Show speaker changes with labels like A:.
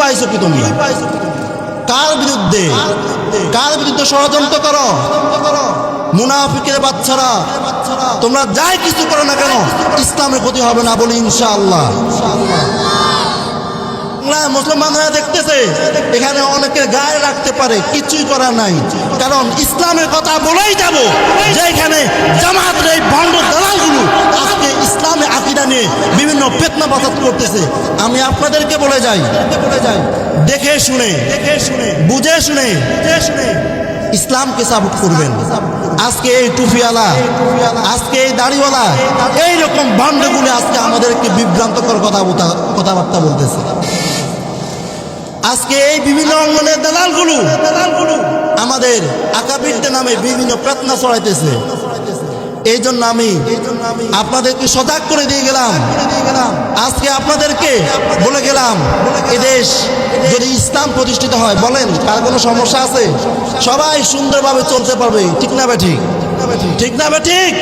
A: পাইছো কি তুমি? কার বিরুদ্ধে ষড়যন্ত্র করো? মুনাফিকের বাচ্চারা, তোমরা যাই কিছু করো না কেন ইসলামের ক্ষতি হবে না, বলি ইনশাআল্লাহ। মুসলমানরা দেখতেছে এখানে অনেকে গায়ে রাখতে পারে, কিছুই করার নাই, কারণ ইসলামের কথা বলেই যাব। যেখানে জামাতের এই ভণ্ড দালালগুলো আজকে ইসলামে আকীদা নিয়ে বিভিন্ন ফিতনা ফাসাদ করতেছে, আমি আপনাদেরকে বলে যাই, দেখে শুনে বুঝে শুনে ইসলামকে সাপোর্ট করবেন। আজকে এই টুপিওয়ালা, আজকে এই দাড়িওয়ালা, এইরকম ভণ্ডগুলো আজকে আমাদেরকে বিভ্রান্তকর কথাবার্তা বলতেছে। আজকে এই বিভিন্ন অঙ্গনের দালালগুলো আমাদের আকাবিরদের নামে বিভিন্ন প্রার্থনা ছড়াইতেছে। এই জন্য আমি আপনাদেরকে সজাগ করে দিয়ে গেলাম। আজকে আপনাদেরকে বলে গেলাম, এদেশ যদি ইসলাম প্রতিষ্ঠিত হয়, বলেন কার কোনো সমস্যা আছে? সবাই সুন্দরভাবে চলতে পারবে, ঠিক না বে ঠিক? ঠিক না বে ঠিক?